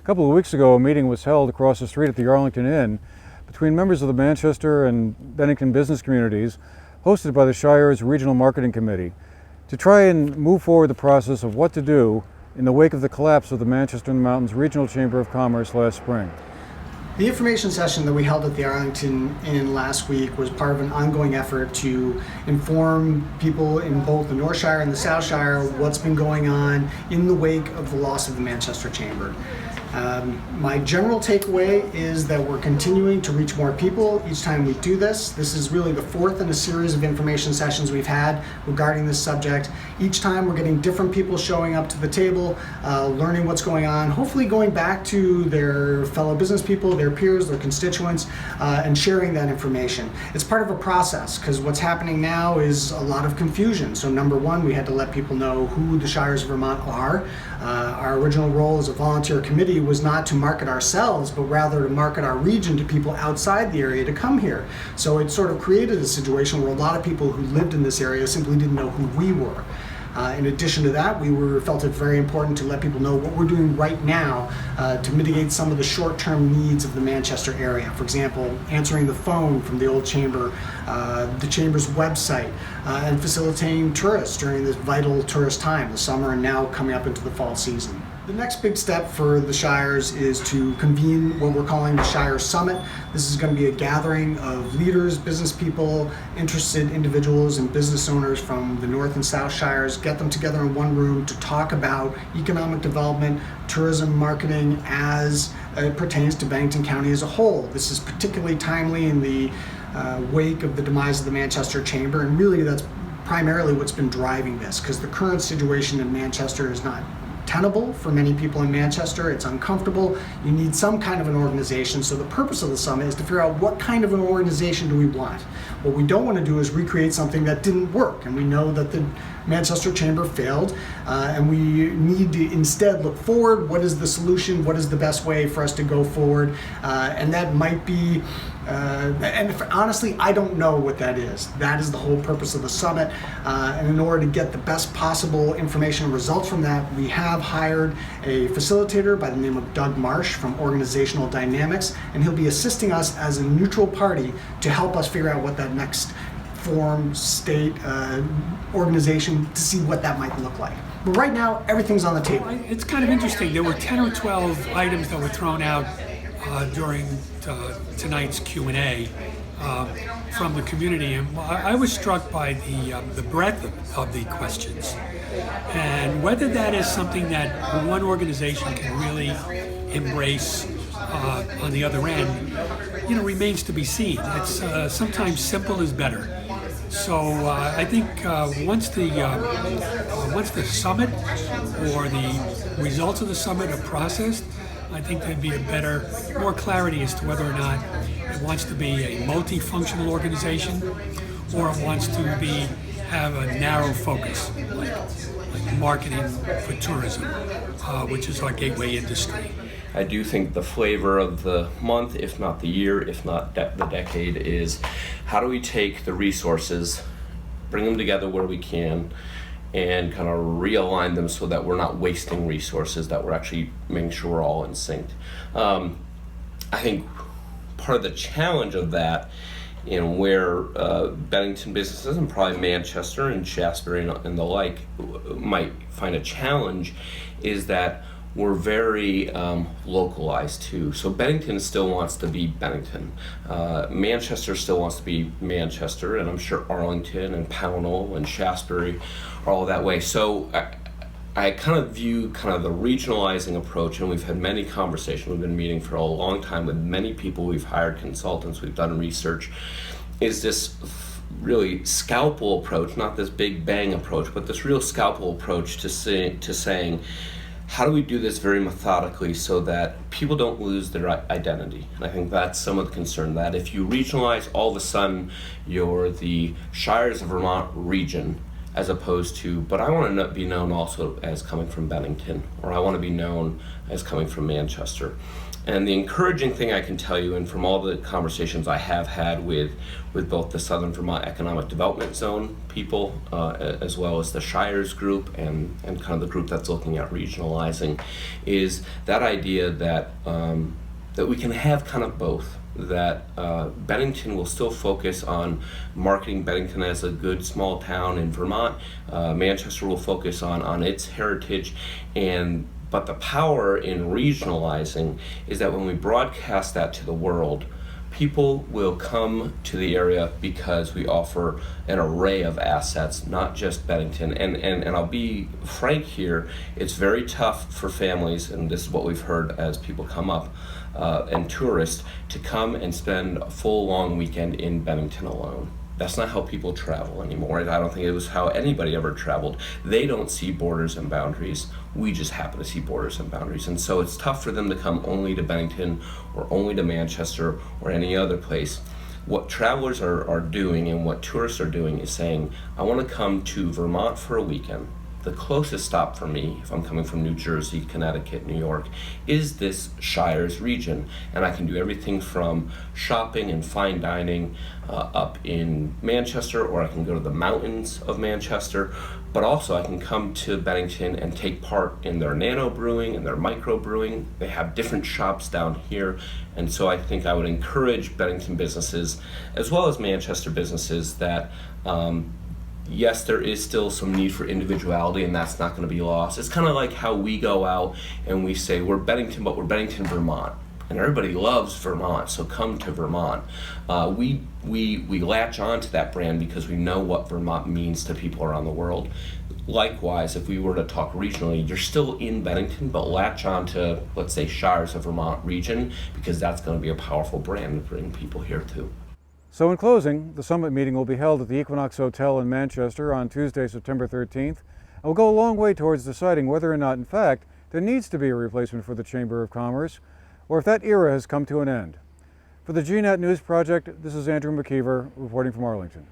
A couple of weeks ago, a meeting was held across the street at the Arlington Inn between members of the Manchester and Bennington business communities, hosted by the Shires Regional Marketing Committee, to try and move forward the process of what to do in the wake of the collapse of the Manchester and the Mountains Regional Chamber of Commerce last spring. The information session that we held at the Arlington Inn last week was part of an ongoing effort to inform people in both the North Shire and the South Shire what's been going on in the wake of the loss of the Manchester Chamber. My general takeaway is that we're continuing to reach more people each time we do this. This is really the fourth in a series of information sessions we've had regarding this subject. Each time we're getting different people showing up to the table, learning what's going on, hopefully going back to their fellow business people, their peers, their constituents, and sharing that information. It's part of a process because what's happening now is a lot of confusion. So number one, we had to let people know who the Shires of Vermont are. Our original role as a volunteer committee was not to market ourselves, but rather to market our region to people outside the area to come here. So it sort of created a situation where a lot of people who lived in this area simply didn't know who we were. In addition to that, felt it very important to let people know what we're doing right now to mitigate some of the short-term needs of the Manchester area. For example, answering the phone from the old chamber, the chamber's website, and facilitating tourists during this vital tourist time, the summer and now coming up into the fall season. The next big step for the Shires is to convene what we're calling the Shires Summit. This is going to be a gathering of leaders, business people, interested individuals and business owners from the North and South Shires, get them together in one room to talk about economic development, tourism marketing as it pertains to Bennington County as a whole. This is particularly timely in the wake of the demise of the Manchester Chamber, and really that's primarily what's been driving this, because the current situation in Manchester is not tenable for many people in Manchester. It's uncomfortable. You need some kind of an organization. So the purpose of the summit is to figure out what kind of an organization do we want. What we don't want to do is recreate something that didn't work. And we know that the Manchester Chamber failed, and we need to instead look forward. What is the solution? What is the best way for us to go forward? And that might be, honestly, I don't know what that is. That is the whole purpose of the summit. And in order to get the best possible information and results from that, we have hired a facilitator by the name of Doug Marsh from Organizational Dynamics, and he'll be assisting us as a neutral party to help us figure out what that next form, state, organization, to see what that might look like. But right now, everything's on the table. It's kind of interesting. There were 10 or 12 items that were thrown out during tonight's Q&A from the community, and I was struck by the breadth of the questions, and whether that is something that one organization can really embrace on the other end, remains to be seen. It's sometimes simple is better. So I think once the summit or the results of the summit are processed, I think there'd be more clarity as to whether or not it wants to be a multifunctional organization or it wants to have a narrow focus, like marketing for tourism, which is our gateway industry. I do think the flavor of the month, if not the year, if not the decade, is how do we take the resources, bring them together where we can, and kind of realign them so that we're not wasting resources, that we're actually making sure we're all in sync. I think part of the challenge of that, where Bennington businesses and probably Manchester and Shaftesbury and the like might find a challenge, is that we're very localized too. So Bennington still wants to be Bennington. Manchester still wants to be Manchester, and I'm sure Arlington and Pownell and Shaftesbury are all that way. So I kind of view the regionalizing approach, and we've had many conversations. We've been meeting for a long time with many people. We've hired consultants. We've done research. Is this really scalpel approach, not this big bang approach, but this real scalpel approach to saying, how do we do this very methodically so that people don't lose their identity? And I think that's some of the concern, that if you regionalize, all of a sudden you're the Shires of Vermont region, as opposed to, but I want to be known also as coming from Bennington, or I want to be known as coming from Manchester. And the encouraging thing I can tell you, and from all the conversations I have had with both the Southern Vermont Economic Development Zone people, as well as the Shires group and kind of the group that's looking at regionalizing, is that idea that that we can have kind of both. That Bennington will still focus on marketing Bennington as a good small town in Vermont. Manchester will focus on its heritage, but the power in regionalizing is that when we broadcast that to the world, people will come to the area because we offer an array of assets, not just Bennington. And I'll be frank here, it's very tough for families, and this is what we've heard as people come up, and tourists, to come and spend a full long weekend in Bennington alone. That's not how people travel anymore. I don't think it was how anybody ever traveled. They don't see borders and boundaries. We just happen to see borders and boundaries. And so it's tough for them to come only to Bennington or only to Manchester or any other place. What travelers are doing and what tourists are doing is saying, I want to come to Vermont for a weekend. The closest stop for me, if I'm coming from New Jersey, Connecticut, New York, is this Shires region. And I can do everything from shopping and fine dining up in Manchester, or I can go to the mountains of Manchester, but also I can come to Bennington and take part in their nano brewing and their micro brewing. They have different shops down here. And so I think I would encourage Bennington businesses, as well as Manchester businesses, that yes, there is still some need for individuality, and that's not going to be lost. It's kind of like how we go out and we say we're Bennington, but we're Bennington, Vermont, and everybody loves Vermont, so come to Vermont. We latch on to that brand because we know what Vermont means to people around the world. Likewise, if we were to talk regionally, you're still in Bennington, but latch on to, let's say, Shires of Vermont region, because that's going to be a powerful brand to bring people here too. So in closing, the summit meeting will be held at the Equinox Hotel in Manchester on Tuesday, September 13th, and will go a long way towards deciding whether or not, in fact, there needs to be a replacement for the Chamber of Commerce, or if that era has come to an end. For the GNAT News Project, this is Andrew McKeever reporting from Arlington.